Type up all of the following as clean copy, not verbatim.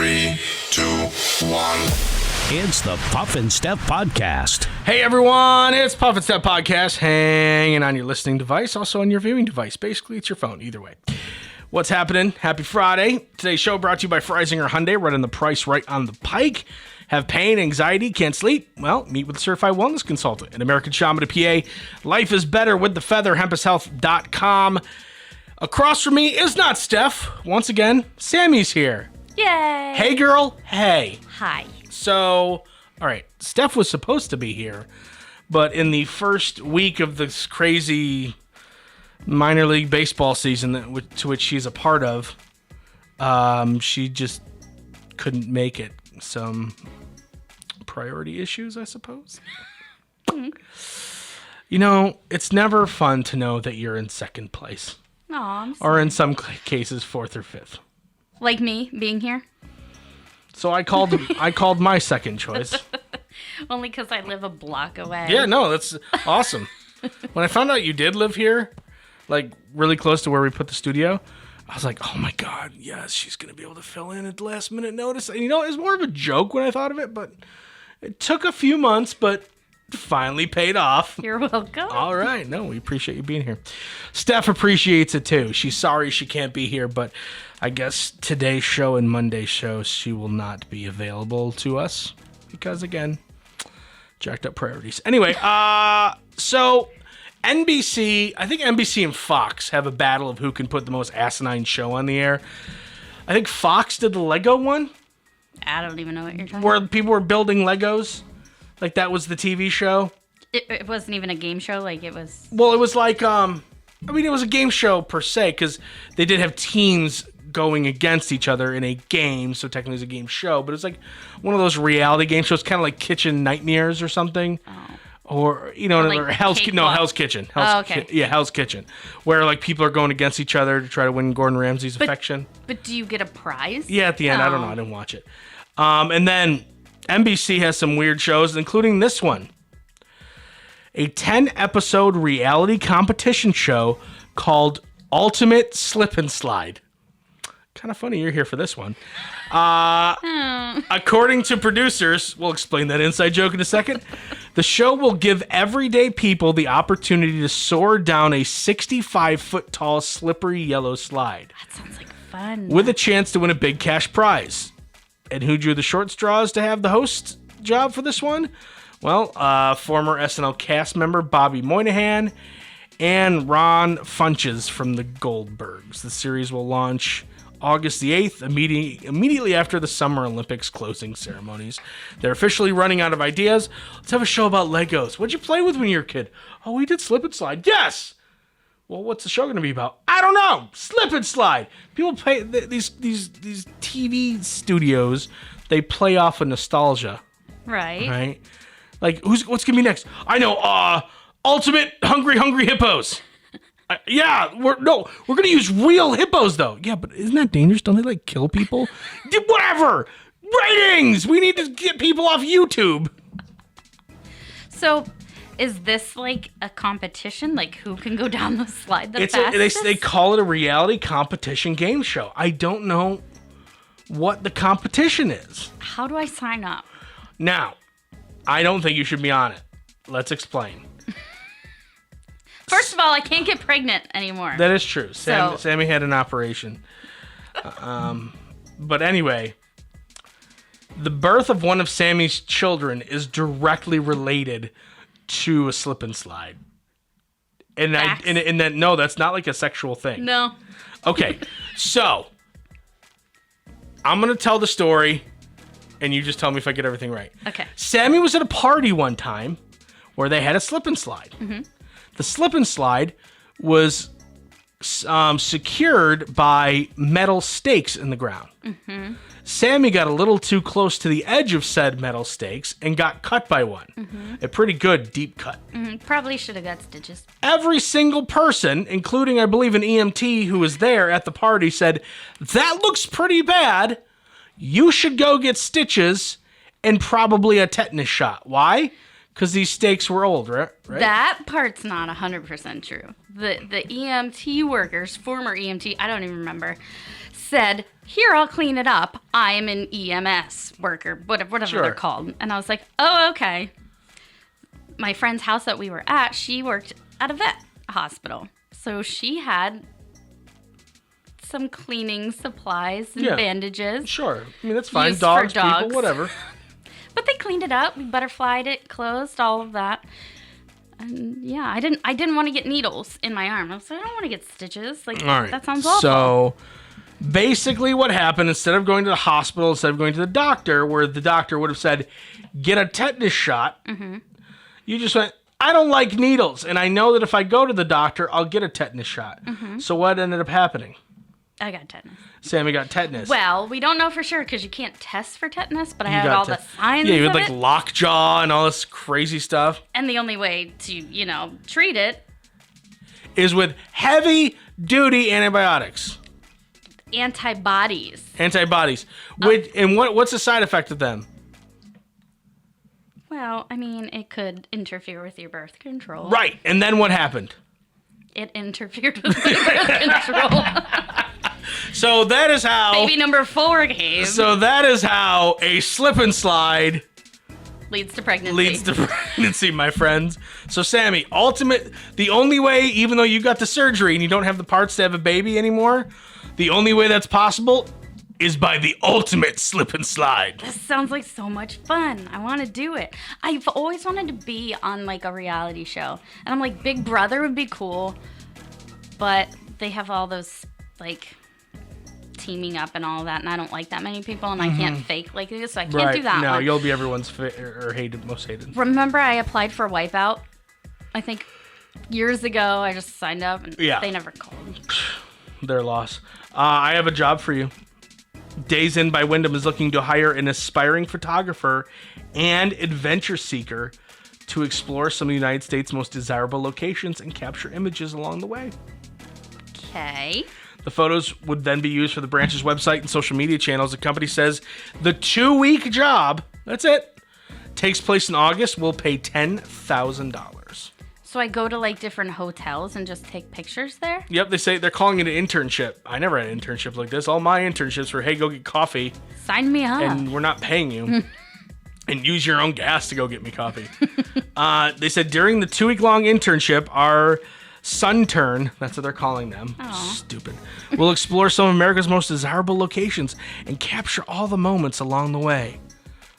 3, 2, 1. It's the Puff and Steph Podcast. Hey everyone, it's Puff and Steph Podcast, hanging on your listening device, also on your viewing device. Basically, it's your phone, either way. What's happening? Happy Friday. Today's show brought to you by Freisinger Hyundai, running the price right on the pike. Have pain, anxiety, can't sleep? Well, meet with a certified wellness consultant, an American Shaman PA. Life is better with the feather, hempushealth.com. Across from me is not Steph. Once again, Sammy's here. Yay! Hey girl, hey. Hi. So, all right, Steph was supposed to be here, but in the first week of this crazy minor league baseball season to which she's a part of, she just couldn't make it. Some priority issues, I suppose. You know, it's never fun to know that you're in second place. Aw, or in some cases, fourth or fifth. like me being here? So I called my second choice. Only because I live a block away. Yeah, no, that's awesome. When I found out you did live here, like really close to where we put the studio, I was like, oh my God, yes, she's going to be able to fill in at the last minute notice. And you know, it was more of a joke when I thought of it, but it took a few months, but finally paid off. You're welcome. All right. No, we appreciate you being here. Steph appreciates it too. She's sorry she can't be here, but I guess today's show and Monday's show, she will not be available to us because, again, jacked up priorities. Anyway, so NBC, I think NBC and Fox have a battle of who can put the most asinine show on the air. I think Fox did the Lego one. I don't even know what you're talking where about. people were building Legos. Like that was the TV show. It wasn't even a game show. Like it was. Well, it was like, I mean, it was a game show per se because they did have teams going against each other in a game. So technically it's a game show, but it was like one of those reality game shows, kind of like Kitchen Nightmares or something. Oh. Or, you know, Or like or Hell's Kitchen. Okay. Hell's Kitchen. Where like people are going against each other to try to win Gordon Ramsay's affection. But do you get a prize? Yeah, at the end. I don't know. I didn't watch it. And then NBC has some weird shows, including this one. A 10-episode reality competition show called Ultimate Slip and Slide. Kind of funny you're here for this one. According to producers, we'll explain that inside joke in a second, the show will give everyday people the opportunity to soar down a 65-foot tall slippery yellow slide. That sounds like fun. With a chance to win a big cash prize. And who drew the short straws to have the host job for this one? Well, former SNL cast member Bobby Moynihan and Ron Funches from the Goldbergs. The series will launch August the 8th, immediately after the Summer Olympics closing ceremonies. They're officially running out of ideas. Let's have a show about Legos. What'd you play with when you were a kid? Oh, we did slip and slide. Yes! Well, what's the show going to be about? I don't know. Slip and slide. People play these TV studios. They play off of nostalgia, Right. right? Like, what's going to be next? I know. Ultimate Hungry Hippos. We're going to use real hippos though. Yeah, but isn't that dangerous? Don't they like kill people? Whatever. Ratings. We need to get people off YouTube. So, is this like a competition? Like who can go down the slide the fastest? They call it a reality competition game show. I don't know what the competition is. How do I sign up? Now, I don't think you should be on it. Let's explain. First of all, I can't get pregnant anymore. That is true. Sammy had an operation. But anyway, the birth of one of Sammy's children is directly related to a slip and slide. And no, that's not like a sexual thing. No. Okay, so I'm going to tell the story, and you just tell me if I get everything right. Okay. Sammy was at a party one time where they had a slip and slide. Mm-hmm. The slip and slide was secured by metal stakes in the ground. Mm-hmm. Sammy got a little too close to the edge of said metal stakes and got cut by one. Mm-hmm. A pretty good deep cut. Mm-hmm. Probably should have got stitches. Every single person, including I believe an EMT who was there at the party, said, "That looks pretty bad. You should go get stitches and probably a tetanus shot." Why? Because these steaks were old, right? That part's not 100% true. The EMT workers, former EMT, I don't even remember, said, "Here, I'll clean it up. I am an EMS worker," whatever Sure. they're called. And I was like, "Oh, okay." My friend's house that we were at, she worked at a vet hospital. So she had some cleaning supplies and bandages. Sure. I mean, that's fine. Used for Dogs, dogs. people, whatever. But they cleaned it up. We butterflied it, closed, all of that. And yeah, I didn't want to get needles in my arm. I was like, I don't want to get stitches. Like, All right. that sounds awful. So basically what happened, instead of going to the hospital, instead of going to the doctor, where the doctor would have said, get a tetanus shot, you just went, I don't like needles. And I know that if I go to the doctor, I'll get a tetanus shot. So what ended up happening? I got tetanus. Sammy got tetanus. Well, we don't know for sure because you can't test for tetanus, but I You had got all the signs Yeah, you of had like it. lockjaw and all this crazy stuff. And the only way to, treat it, Is with heavy duty antibiotics. antibodies. Antibodies. And what's the side effect of them? Well, I mean, it could interfere with your birth control. Right. And then what happened? It interfered with my birth control. So that is how. Baby number 4 came. So that is how a slip and slide Leads to pregnancy. leads to pregnancy, my friends. So Sammy, the only way, even though you got the surgery and you don't have the parts to have a baby anymore, the only way that's possible is by the ultimate slip and slide. This sounds like so much fun. I want to do it. I've always wanted to be on like a reality show. And I'm like, Big Brother would be cool. But they have all those like teaming up and all of that. And I don't like that many people. And I can't fake like this. So I can't do that No, one. you'll be everyone's most hated. Remember I applied for Wipeout? I think years ago. I just signed up and Yeah. they never called. Their loss. I have a job for you. Days Inn by Wyndham is looking to hire an aspiring photographer and adventure seeker to explore some of the United States' most desirable locations and capture images along the way. Okay. The photos would then be used for the branch's website and social media channels. The company says the 2-week job, that's it, takes place in August, will pay $10,000. So I go to like different hotels and just take pictures there? Yep, they say they're calling it an internship. I never had an internship like this. All my internships were, hey, go get coffee, Sign me up. and we're not paying you. And use your own gas to go get me coffee. They said during the 2-week-long internship, our Sunturn, that's what they're calling them, stupid, will explore some of America's most desirable locations and capture all the moments along the way.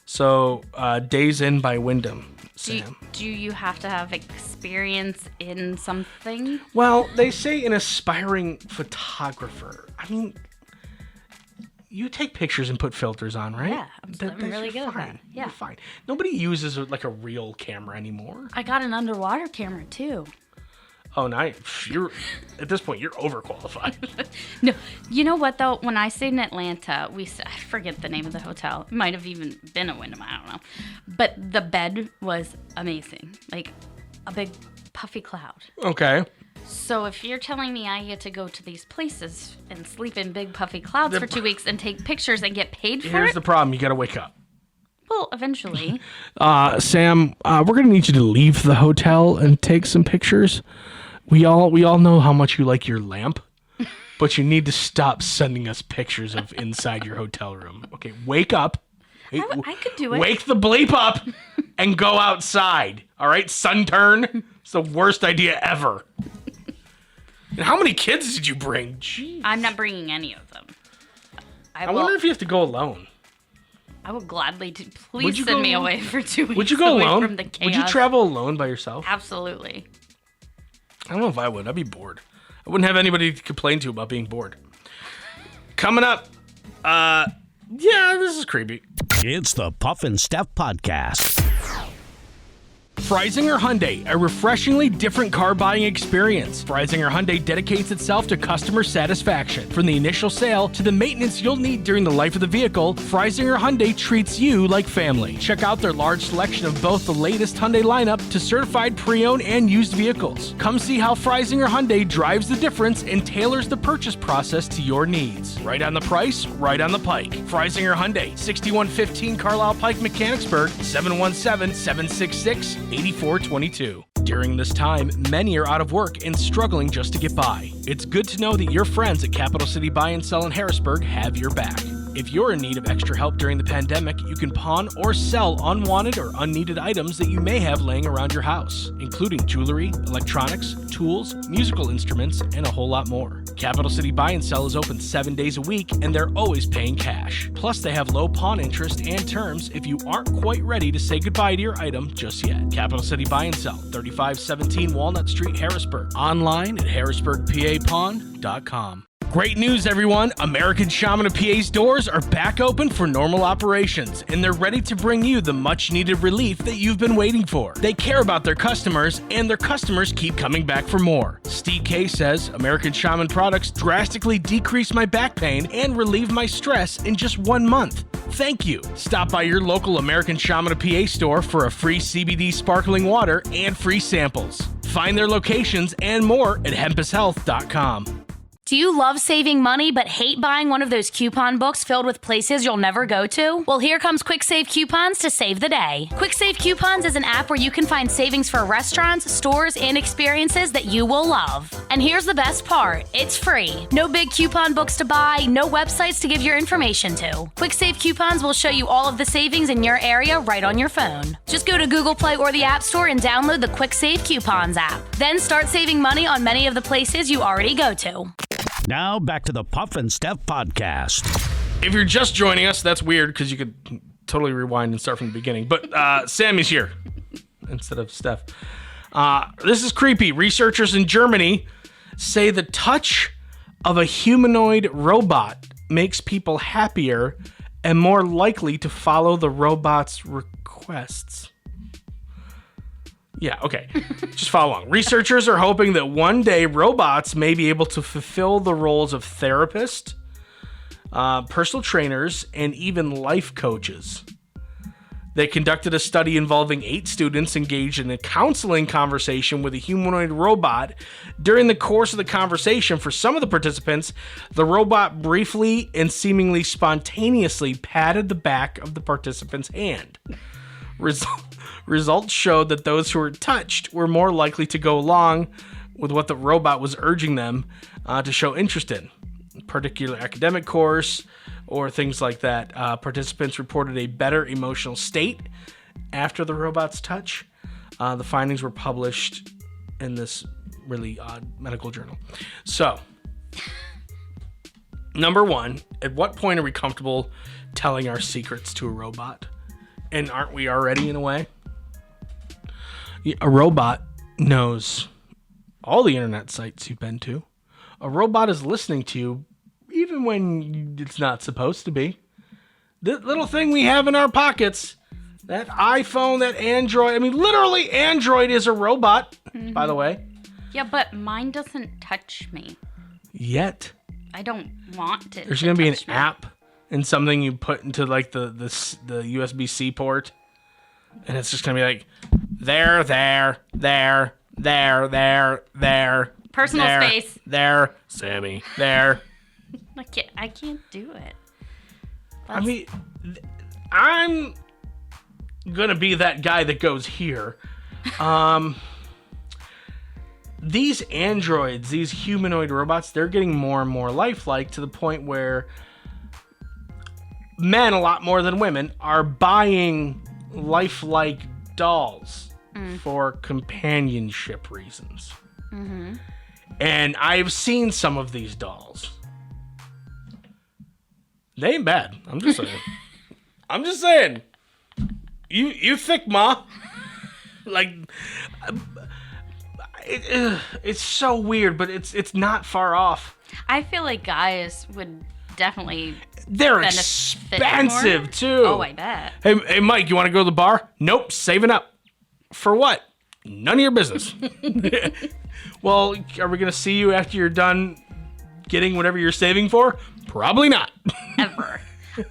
So, Days Inn by Wyndham. Sam. Do you have to have experience in something? Well, they say an aspiring photographer. I mean, you take pictures and put filters on, right? Yeah, I'm really good at that. Yeah. You're fine. Nobody uses like a real camera anymore. I got an underwater camera too. Oh, nice. You're at this point, you're overqualified. No, you know what though? When I stayed in Atlanta, I forget the name of the hotel. It might have even been a Wyndham. I don't know. But the bed was amazing, like a big puffy cloud. Okay. So if you're telling me I get to go to these places and sleep in big puffy clouds for 2 weeks and take pictures and get paid for Here's it, the problem. You got to wake up. well, eventually. Sam, we're going to need you to leave the hotel and take some pictures. We all know how much you like your lamp, but you need to stop sending us pictures of inside your hotel room. Okay, wake up. I could do it. Wake the bleep up and go outside. All right, Sunturn. It's the worst idea ever. And how many kids did you bring? Jeez. I'm not bringing any of them. I wonder if you have to go alone. I would gladly. Would Please you send go me alone? away for 2 weeks. Would you go away alone? From the chaos. Would you travel alone by yourself? Absolutely. I don't know if I would. I'd be bored. I wouldn't have anybody to complain to about being bored. Coming up, yeah, this is creepy. It's the Puff and Steph Podcast. Freisinger Hyundai, a refreshingly different car buying experience. Freisinger Hyundai dedicates itself to customer satisfaction. From the initial sale to the maintenance you'll need during the life of the vehicle, Freisinger Hyundai treats you like family. Check out their large selection of both the latest Hyundai lineup to certified pre-owned and used vehicles. Come see how Freisinger Hyundai drives the difference and tailors the purchase process to your needs. Right on the price, right on the pike. Freisinger Hyundai, 6115 Carlisle Pike, Mechanicsburg, 717-766-8422. During this time, many are out of work and struggling just to get by. It's good to know that your friends at Capital City Buy and Sell in Harrisburg have your back. If you're in need of extra help during the pandemic, you can pawn or sell unwanted or unneeded items that you may have laying around your house, including jewelry, electronics, tools, musical instruments, and a whole lot more. Capital City Buy and Sell is open 7 days a week, and they're always paying cash. Plus, they have low pawn interest and terms if you aren't quite ready to say goodbye to your item just yet. Capital City Buy and Sell, 3517 Walnut Street, Harrisburg. Online at harrisburgpapawn.com. Great news, everyone! American Shaman of PA's doors are back open for normal operations, and they're ready to bring you the much-needed relief that you've been waiting for. They care about their customers, and their customers keep coming back for more. Steve K says, American Shaman products drastically decrease my back pain and relieve my stress in just 1 month. Thank you. Stop by your local American Shaman of PA store for a free CBD sparkling water and free samples. Find their locations and more at hempushealth.com. Do you love saving money but hate buying one of those coupon books filled with places you'll never go to? Well, here comes Quick Save Coupons to save the day. Quick Save Coupons is an app where you can find savings for restaurants, stores, and experiences that you will love. And here's the best part. It's free. No big coupon books to buy, no websites to give your information to. Quick Save Coupons will show you all of the savings in your area right on your phone. Just go to Google Play or the App Store and download the Quick Save Coupons app. Then start saving money on many of the places you already go to. Now back to the Puff and Steph podcast. If you're just joining us, that's weird because you could totally rewind and start from the beginning. But Sammy's here instead of Steph. This is creepy. Researchers in Germany say the touch of a humanoid robot makes people happier and more likely to follow the robot's requests. Yeah, okay. Just follow along. Researchers are hoping that one day robots may be able to fulfill the roles of therapist, personal trainers, and even life coaches. They conducted a study involving 8 students engaged in a counseling conversation with a humanoid robot. During the course of the conversation, for some of the participants, the robot briefly and seemingly spontaneously patted the back of the participant's hand. Results showed that those who were touched were more likely to go along with what the robot was urging them to show interest in, a particular academic course or things like that. Participants reported a better emotional state after the robot's touch. The findings were published in this really odd medical journal. So, number one, at what point are we comfortable telling our secrets to a robot? And aren't we already in a way? A robot knows all the internet sites you've been to. A robot is listening to you even when it's not supposed to be. The little thing we have in our pockets, that iPhone, that Android. I mean, literally, Android is a robot, by the way. Yeah, but mine doesn't touch me. Yet. I don't want to. There's going to be an app and something you put into like the USB-C port. And it's just going to be like, there. Personal there, space. There, Sammy, there. I can't do it. I mean, I'm going to be that guy that goes here. These androids, these humanoid robots, they're getting more and more lifelike to the point where men, a lot more than women, are buying lifelike dolls for companionship reasons. Mm-hmm. And I've seen some of these dolls. They ain't bad. I'm just saying. I'm just saying. You thick, ma. Like, it's so weird, but it's not far off. I feel like guys would definitely. They're expensive too. Oh, I bet. Hey, Mike, you want to go to the bar? Nope, saving up. For what? None of your business. Well, are we going to see you after you're done getting whatever you're saving for? Probably not. Ever.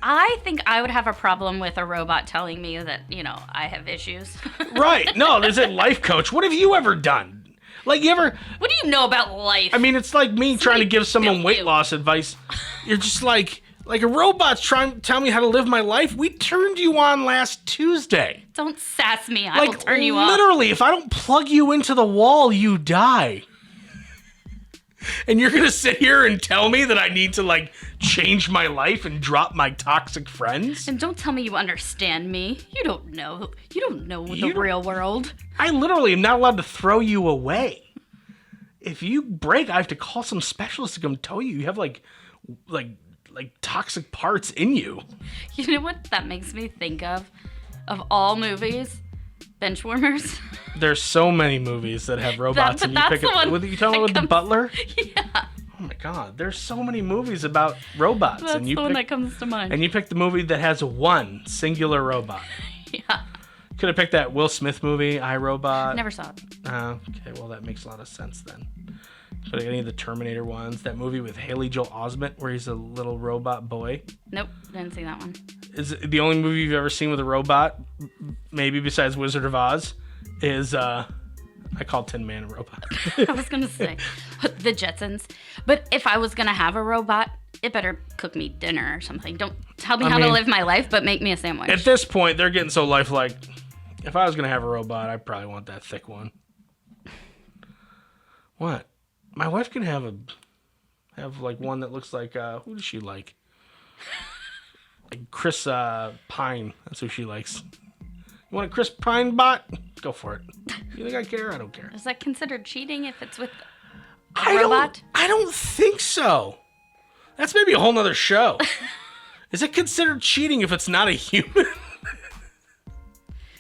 I think I would have a problem with a robot telling me that, I have issues. Right. No, there's a life coach. What have you ever done? Like, you ever... What do you know about life? I mean, it's like me trying to give someone built weight you. loss advice. You're just like a robot's trying to tell me how to live my life. We turned you on last Tuesday. Don't sass me. I will Like, turn you off. literally, if I don't plug you into the wall, you die. And you're going to sit here and tell me that I need to, change my life and drop my toxic friends? And don't tell me you understand me. You don't know. You don't know the real world. I literally am not allowed to throw you away. If you break, I have to call some specialist to come tell you have, like toxic parts in you. You know what that makes me think of? Of all movies? Benchwarmers. There's so many movies that have robots, and you pick it. What you talking about with the butler? Yeah. Oh my god, there's so many movies about robots, That's and you the one pick, that comes to mind. and you pick the movie that has one singular robot. Yeah. Could have picked that Will Smith movie, I, Robot. Never saw it. Okay, well that makes a lot of sense then. Could have any of the Terminator ones. That movie with Haley Joel Osment where he's a little robot boy. Nope, didn't see that one. Is it the only movie you've ever seen with a robot, maybe besides Wizard of Oz, is I call Tin Man a robot. I was gonna say the Jetsons, but if I was gonna have a robot, it better cook me dinner or something. Don't tell me how to live my life, but make me a sandwich. At this point, they're getting so lifelike. If I was gonna have a robot, I'd probably want that thick one. What? My wife can have one that looks like who does she like? Like Chris Pine. That's who she likes. You want a Chris Pine bot? Go for it. You think I care? I don't care. Is that considered cheating if it's with a robot? I don't think so. That's maybe a whole nother show. Is it considered cheating if it's not a human?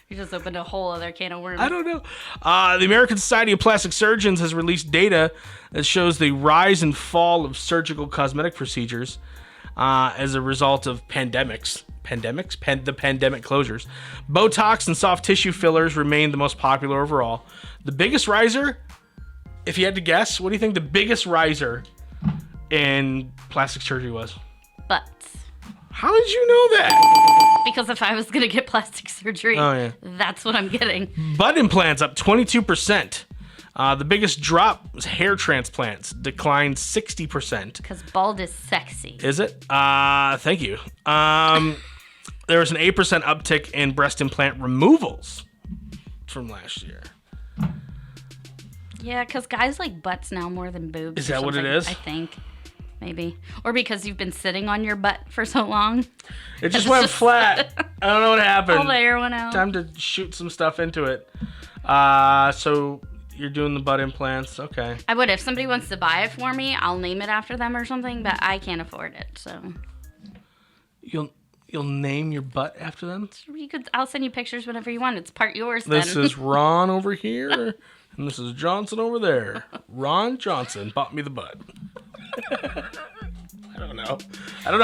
You just opened a whole other can of worms. I don't know. The American Society of Plastic Surgeons has released data that shows the rise and fall of surgical cosmetic procedures as a result of pandemics. The pandemic closures. Botox and soft tissue fillers remain the most popular overall. The biggest riser, if you had to guess, what do you think the biggest riser in plastic surgery was? Butts. How did you know that? Because if I was gonna get plastic surgery, that's what I'm getting. Butt implants up 22%. The biggest drop was hair transplants, declined 60%. Because bald is sexy. Is it? Thank you. There was an 8% uptick in breast implant removals from last year. Yeah, because guys like butts now more than boobs. Is that what it is? I think. Maybe. Or because you've been sitting on your butt for so long. It just went flat. I don't know what happened. All the air went out. Time to shoot some stuff into it. So you're doing the butt implants. Okay. I would. If somebody wants to buy it for me, I'll name it after them or something, but I can't afford it, so. You'll name your butt after them? I'll send you pictures whenever you want. It's part yours This then. is Ron over here, and this is Johnson over there. Ron Johnson bought me the butt. I don't know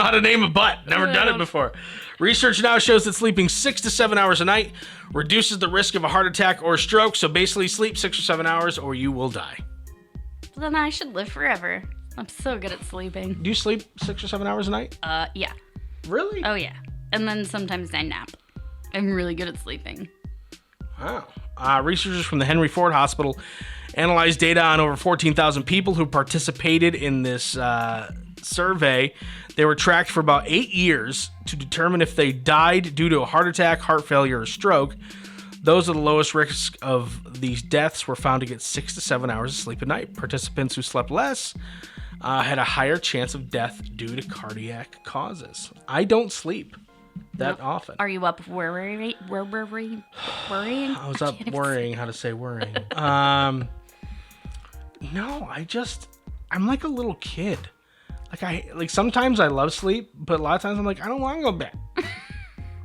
how to name a butt. Never done it before. Research now shows that sleeping 6 to 7 hours a night reduces the risk of a heart attack or stroke. So basically sleep 6 or 7 hours or you will die. Then I should live forever. I'm so good at sleeping. Do you sleep 6 or 7 hours a night? Yeah. Really? Oh, yeah. And then sometimes I nap. I'm really good at sleeping. Wow. Researchers from the Henry Ford Hospital analyzed data on over 14,000 people who participated in this survey. They were tracked for about 8 years to determine if they died due to a heart attack, heart failure, or stroke. Those at the lowest risk of these deaths were found to get 6 to 7 hours of sleep a night. Participants who slept less had a higher chance of death due to cardiac causes. I don't sleep that often. Are you up worrying? I was up worrying how to say worrying. No, I'm like a little kid. Like sometimes I love sleep, but a lot of times I'm like, I don't want to go to bed.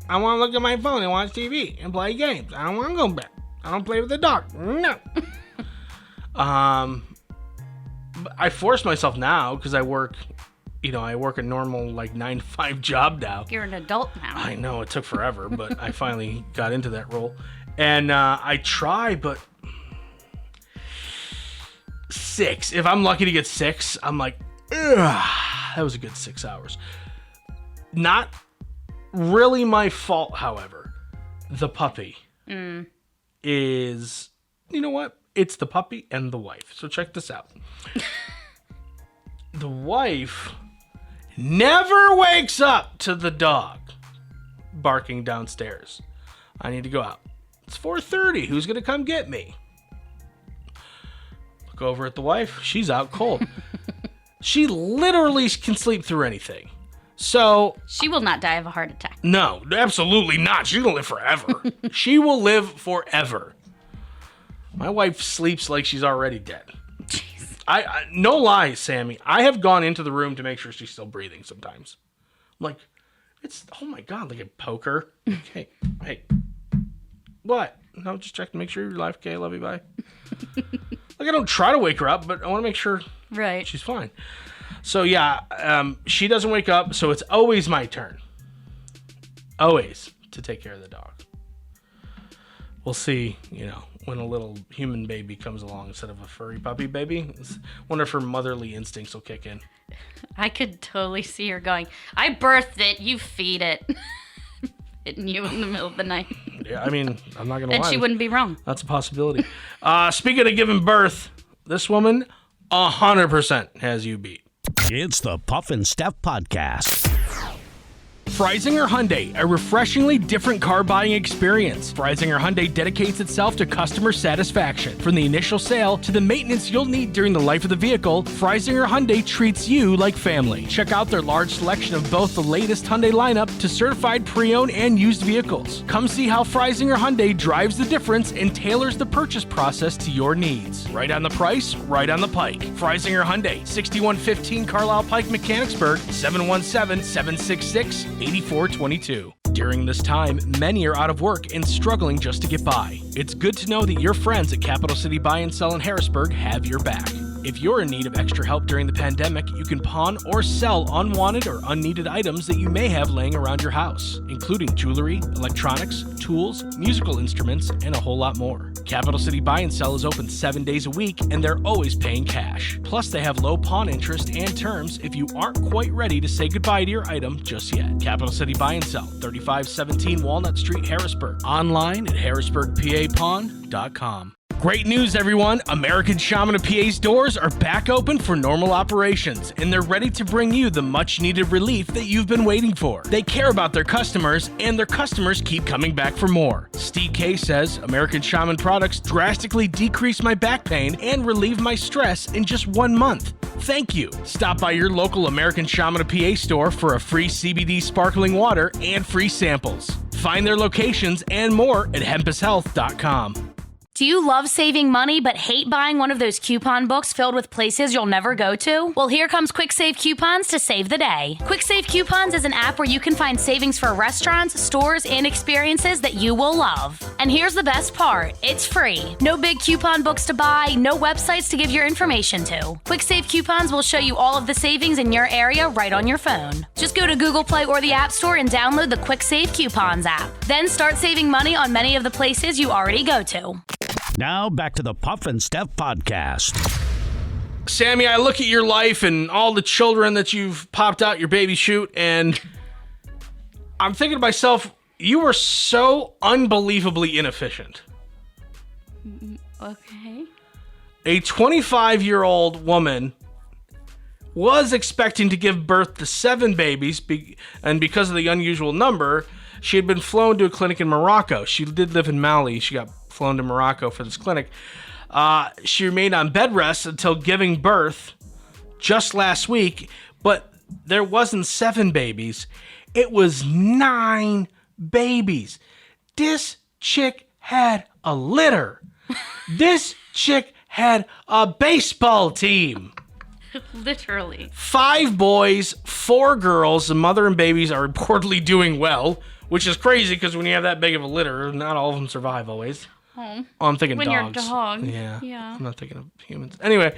I want to look at my phone and watch TV and play games. I don't want to go to bed. I don't play with the dog. No. I force myself now because I work a normal 9 to 5 job now. You're an adult now. I know it took forever, but I finally got into that role. And I try, but 6. If I'm lucky to get 6, I'm like, ugh, that was a good 6 hours. Not really my fault, however. The puppy is, you know what? It's the puppy and the wife. So check this out. The wife never wakes up to the dog barking downstairs. I need to go out. It's 4:30. Who's going to come get me? Look over at the wife. She's out cold. She literally can sleep through anything. So She will not die of a heart attack. no, absolutely not. She's going to live forever. She will live forever. My wife sleeps like she's already dead. Jeez. I no lie, Sammy. I have gone into the room to make sure she's still breathing sometimes. I'm like, it's, oh my God, like a poker. Hey, what? No, just check to make sure you're alive. Okay, love you, bye. Like, I don't try to wake her up, but I want to make sure Right. she's fine. So yeah, she doesn't wake up, so it's always my turn. Always to take care of the dog. We'll see, when a little human baby comes along instead of a furry puppy baby. Wonder if her motherly instincts will kick in. I could totally see her going, I birthed it, you feed it. Hitting you in the middle of the night. Yeah, I mean, I'm not going to lie. And she wouldn't be wrong. That's a possibility. Speaking of giving birth, this woman 100% has you beat. It's the Puff and Steph Podcast. Freisinger Hyundai, a refreshingly different car buying experience. Freisinger Hyundai dedicates itself to customer satisfaction. From the initial sale to the maintenance you'll need during the life of the vehicle, Freisinger Hyundai treats you like family. Check out their large selection of both the latest Hyundai lineup to certified pre-owned and used vehicles. Come see how Freisinger Hyundai drives the difference and tailors the purchase process to your needs. Right on the price, right on the pike. Freisinger Hyundai, 6115 Carlisle Pike, Mechanicsburg, 717-766-8422. During this time, many are out of work and struggling just to get by. It's good to know that your friends at Capital City Buy and Sell in Harrisburg have your back. If you're in need of extra help during the pandemic, you can pawn or sell unwanted or unneeded items that you may have laying around your house, including jewelry, electronics, tools, musical instruments, and a whole lot more. Capital City Buy and Sell is open 7 days a week, and they're always paying cash. Plus, they have low pawn interest and terms if you aren't quite ready to say goodbye to your item just yet. Capital City Buy and Sell, 3517 Walnut Street, Harrisburg. Online at harrisburgpapawn.com. Great news, everyone! American Shaman of PA's doors are back open for normal operations, and they're ready to bring you the much-needed relief that you've been waiting for. They care about their customers, and their customers keep coming back for more. Steve K says, American Shaman products drastically decrease my back pain and relieve my stress in just 1 month. Thank you. Stop by your local American Shaman of PA store for a free CBD sparkling water and free samples. Find their locations and more at hempushealth.com. Do you love saving money but hate buying one of those coupon books filled with places you'll never go to? Well, here comes Quick Save Coupons to save the day. Quick Save Coupons is an app where you can find savings for restaurants, stores, and experiences that you will love. And here's the best part, it's free. No big coupon books to buy, no websites to give your information to. Quick Save Coupons will show you all of the savings in your area right on your phone. Just go to Google Play or the App Store and download the Quick Save Coupons app. Then start saving money on many of the places you already go to. Now back to the Puff and Steph Podcast. Sammy, I look at your life and all the children that you've popped out your baby chute, and I'm thinking to myself, you are so unbelievably inefficient. Okay. A 25-year-old woman was expecting to give birth to 7 babies, and because of the unusual number, she had been flown to a clinic in Morocco. She did live in Mali. She got flown to Morocco for this clinic. She remained on bed rest until giving birth just last week, but there wasn't 7 babies. It was 9 babies. This chick had a litter. This chick had a baseball team. Literally. 5 boys, 4 girls. The mother and babies are reportedly doing well, which is crazy because when you have that big of a litter, not all of them survive always. Oh, I'm thinking when dogs. You're a dog. Yeah. I'm not thinking of humans. Anyway,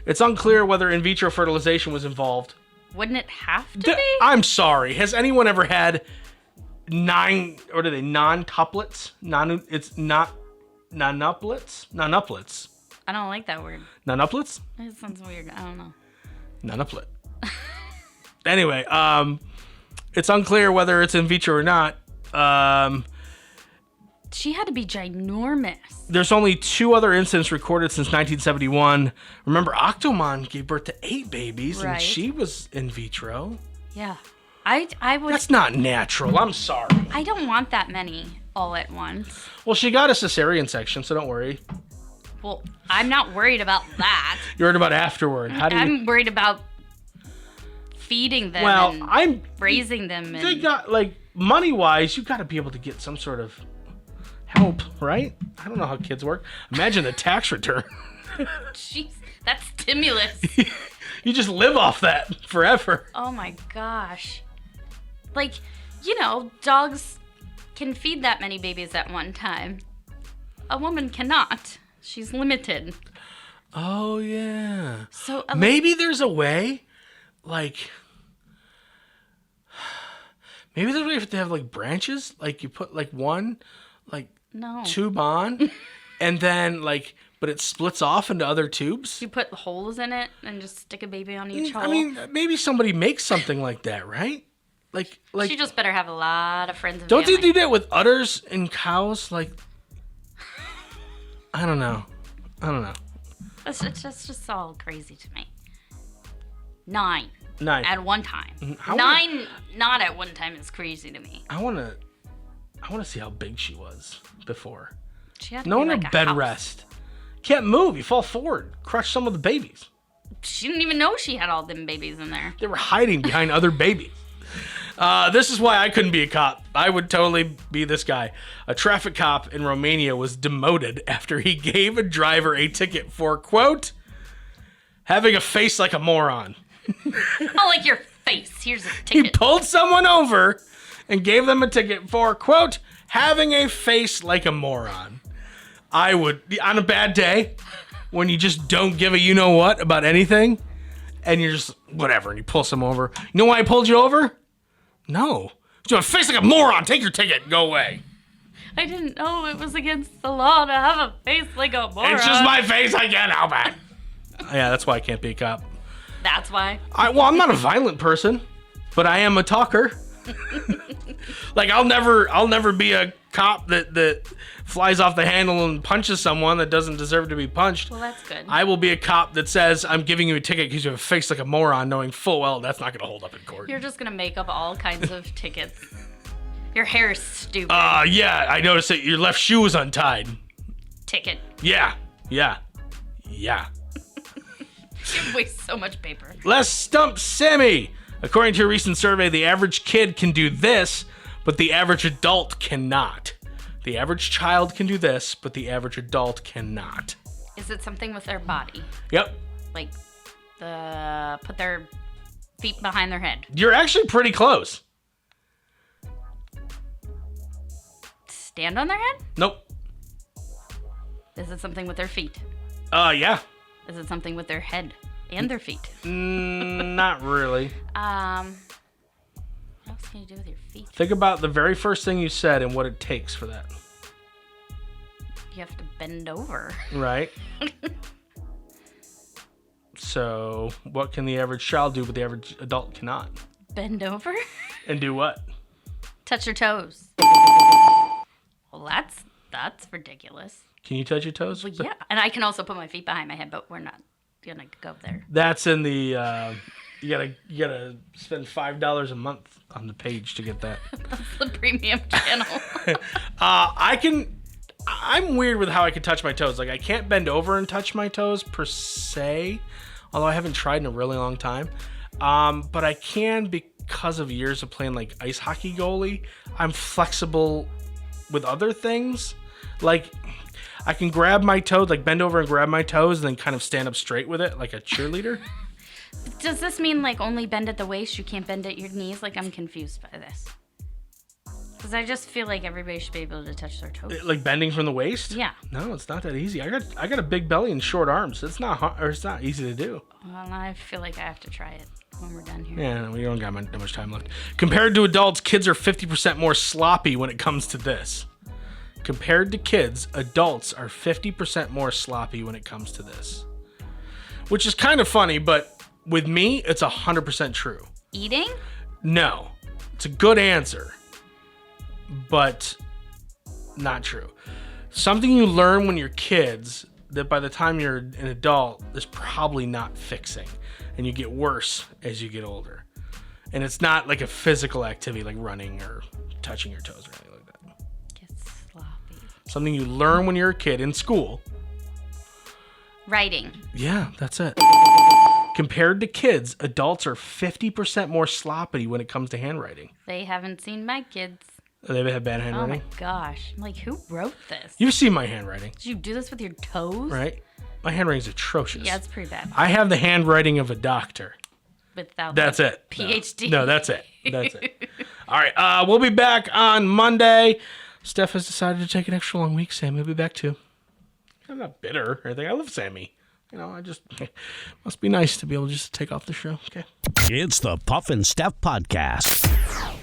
it's unclear whether in vitro fertilization was involved. Wouldn't it have to be? I'm sorry. Has anyone ever had what are they? Non-tuplets? It's not nonuplets. I don't like that word. Nonuplets? It sounds weird. I don't know. Nonuplet. Anyway, it's unclear whether it's in vitro or not. She had to be ginormous. There's only 2 other incidents recorded since 1971. Remember, Octomon gave birth to 8 babies, Right. and she was in vitro. Yeah. I would. That's not natural. I'm sorry. I don't want that many all at once. Well, she got a cesarean section, so don't worry. Well, I'm not worried about that. You're worried about afterward. How do you? I'm worried about feeding them Well, and raising them. They And got money-wise, you got to be able to get some sort of help, right? I don't know how kids work. Imagine the tax return. jeez, that's stimulus. You just live off that forever. Oh my gosh. Dogs can feed that many babies at one time. A woman cannot. She's limited. Oh yeah. So Maybe there's a way, maybe there's a way to have branches, you put one, no. tube on, and then but it splits off into other tubes. You put holes in it and just stick a baby on each hole. I mean, maybe somebody makes something like that, right? She just better have a lot of friends and Don't family. they do that with udders and cows? I don't know. It's just all crazy to me. 9 9. at one time. How 9 not at one time is crazy to me. I wanna see how big she was before. She had to No be one like in a bed house. rest. Can't move. You fall forward. Crush some of the babies. She didn't even know she had all them babies in there. They were hiding behind other babies. This is why I couldn't be a cop. I would totally be this guy. A traffic cop in Romania was demoted after he gave a driver a ticket for, quote, having a face like a moron. I like your face. Here's a He ticket. pulled someone over and gave them a ticket for, quote, having a face like a moron. I would, on a bad day, when you just don't give a you-know-what about anything, and you're just, whatever, and you pull someone over. You know why I pulled you over? No. You have a face like a moron. Take your ticket. Go away. I didn't know it was against the law to have a face like a moron. It's just my face. I can't help it. Yeah, that's why I can't be a cop. That's why. I'm not a violent person, but I am a talker. I'll never be a cop that flies off the handle and punches someone that doesn't deserve to be punched. Well, that's good. I will be a cop that says, I'm giving you a ticket because you have a face like a moron, knowing full well that's not going to hold up in court. You're just going to make up all kinds of tickets. Your hair is stupid. Yeah, I noticed that your left shoe was untied. Ticket. Yeah. You waste so much paper. Let's stump Sammy. According to a recent survey, the average kid can do this, but the average adult cannot. The average child can do this, but the average adult cannot. Is it something with their body? Yep. Put their feet behind their head. You're actually pretty close. Stand on their head? Nope. Is it something with their feet? Yeah. Is it something with their head and their feet? Not really. What else can you do with your feet? Think about the very first thing you said and what it takes for that. You have to bend over. Right? So, what can the average child do but the average adult cannot? Bend over? And do what? Touch your toes. Well, that's ridiculous. Can you touch your toes? Well, yeah. And I can also put my feet behind my head, but we're not gonna go there. That's in the you gotta spend $5 a month on the page to get that. That's the premium channel. I'm weird with how I can touch my toes. I can't bend over and touch my toes per se, although I haven't tried in a really long time. But I can because of years of playing ice hockey goalie. I'm flexible with other things. I can grab my toes, bend over and grab my toes and then kind of stand up straight with it like a cheerleader. Does this mean only bend at the waist? You can't bend at your knees? I'm confused by this. Because I just feel like everybody should be able to touch their toes. Bending from the waist? Yeah. No, it's not that easy. I got a big belly and short arms. It's not hard, or it's not easy to do. Well, I feel like I have to try it. when we're done here. Yeah, we don't got that much time left. Compared to adults, kids are 50% more sloppy when it comes to this. Compared to kids, adults are 50% more sloppy when it comes to this. Which is kind of funny, but with me, it's 100% true. Eating? No. It's a good answer, but not true. Something you learn when you're kids that by the time you're an adult is probably not fixing, and you get worse as you get older. And it's not like a physical activity like running or touching your toes or anything like that. Get sloppy. Something you learn when you're a kid in school. Writing. Yeah, that's it. Compared to kids, adults are 50% more sloppy when it comes to handwriting. They haven't seen my kids. They have bad Oh handwriting? my gosh. I'm like, who wrote this? You've seen my handwriting, Did you do this with your toes? right? My handwriting's atrocious. Yeah, it's pretty bad. I have the handwriting of a doctor. Without That's the it. PhD. No, that's it. That's it. All right. We'll be back on Monday. Steph has decided to take an extra long week. Sammy will be back too. I'm not bitter or anything. I love Sammy. I just must be nice to be able to just take off the show. Okay. It's the Puff and Steph Podcast.